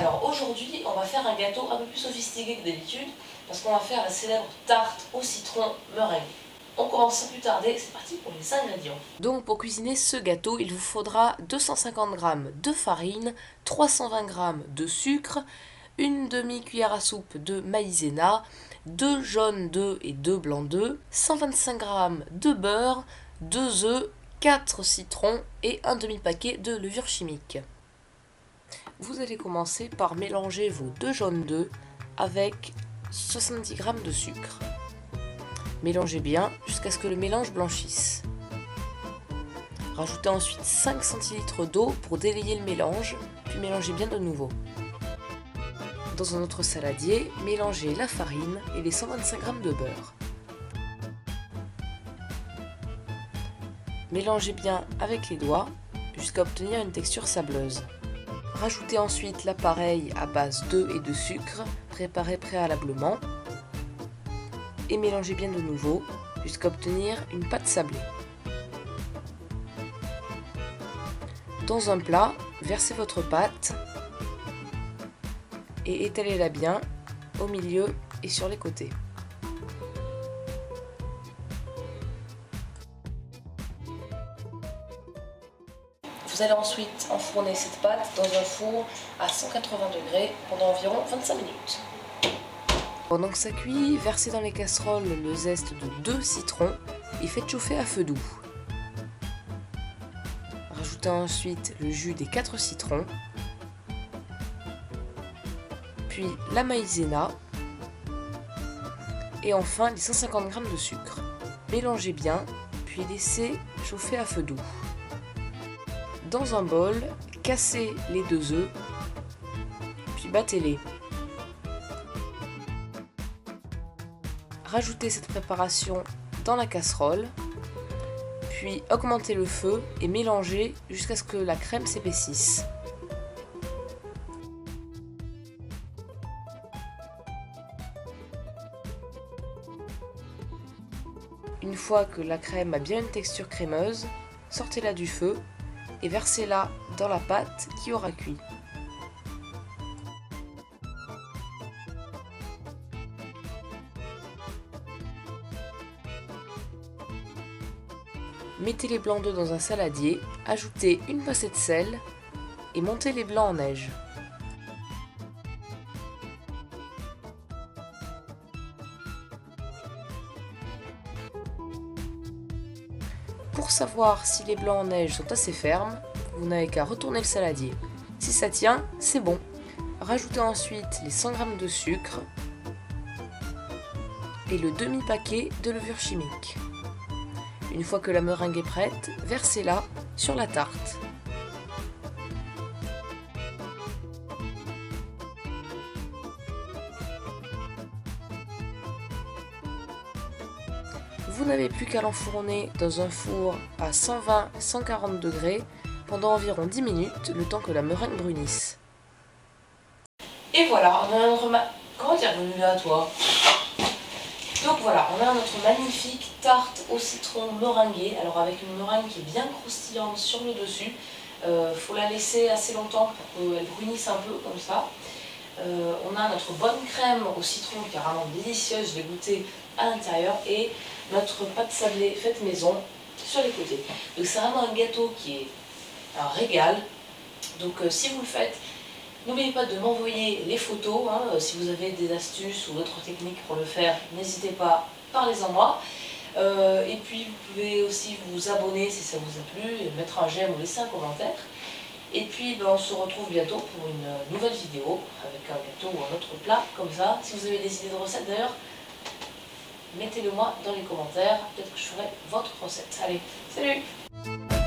Alors aujourd'hui, on va faire un gâteau un peu plus sophistiqué que d'habitude parce qu'on va faire la célèbre tarte au citron meringue. On commence sans plus tarder, c'est parti pour les ingrédients. Donc pour cuisiner ce gâteau, il vous faudra 250 g de farine, 320 g de sucre, une demi-cuillère à soupe de maïzena, 2 jaunes d'œufs et 2 blancs d'œufs, 125 g de beurre, 2 œufs, 4 citrons et un demi-paquet de levure chimique. Vous allez commencer par mélanger vos 2 jaunes d'œufs avec 70 g de sucre. Mélangez bien jusqu'à ce que le mélange blanchisse. Rajoutez ensuite 5 cl d'eau pour délayer le mélange, puis mélangez bien de nouveau. Dans un autre saladier, mélangez la farine et les 125 g de beurre. Mélangez bien avec les doigts jusqu'à obtenir une texture sableuse. Rajoutez ensuite l'appareil à base d'œufs et de sucre préparé préalablement et mélangez bien de nouveau jusqu'à obtenir une pâte sablée. Dans un plat, versez votre pâte et étalez-la bien au milieu et sur les côtés. Vous allez ensuite enfourner cette pâte dans un four à 180 degrés pendant environ 25 minutes. Pendant que ça cuit, versez dans les casseroles le zeste de 2 citrons et faites chauffer à feu doux. Rajoutez ensuite le jus des 4 citrons, puis la maïzena et enfin les 150 g de sucre. Mélangez bien, puis laissez chauffer à feu doux. Dans un bol, cassez les 2 œufs, puis battez-les. Rajoutez cette préparation dans la casserole, puis augmentez le feu et mélangez jusqu'à ce que la crème s'épaississe. Une fois que la crème a bien une texture crémeuse, sortez-la du feu et versez-la dans la pâte qui aura cuit. Mettez les blancs d'œufs dans un saladier, ajoutez une pincée de sel et montez les blancs en neige. Pour savoir si les blancs en neige sont assez fermes, vous n'avez qu'à retourner le saladier. Si ça tient, c'est bon. Rajoutez ensuite les 100 g de sucre et le demi-paquet de levure chimique. Une fois que la meringue est prête, versez-la sur la tarte. Vous n'avez plus qu'à l'enfourner dans un four à 120-140 degrés pendant environ 10 minutes, le temps que la meringue brunisse. Et voilà, on a notre Comment t'es revenu là, toi? Donc voilà, on a notre magnifique tarte au citron meringuée, alors avec une meringue qui est bien croustillante sur le dessus. Faut la laisser assez longtemps pour qu'elle brunisse un peu comme ça. On a notre bonne crème au citron qui est vraiment délicieuse, je l'ai goûtée à l'intérieur, et notre pâte sablée faite maison sur les côtés. Donc c'est vraiment un gâteau qui est un régal. Donc si vous le faites, n'oubliez pas de m'envoyer les photos, si vous avez des astuces ou d'autres techniques pour le faire, n'hésitez pas, parlez-en moi. Et puis vous pouvez aussi vous abonner si ça vous a plu, mettre un j'aime ou laisser un commentaire. Et puis on se retrouve bientôt pour une nouvelle vidéo avec un gâteau ou un autre plat comme ça. Si vous avez des idées de recettes d'ailleurs, mettez-le moi dans les commentaires, peut-être que je ferai votre recette. Allez, salut!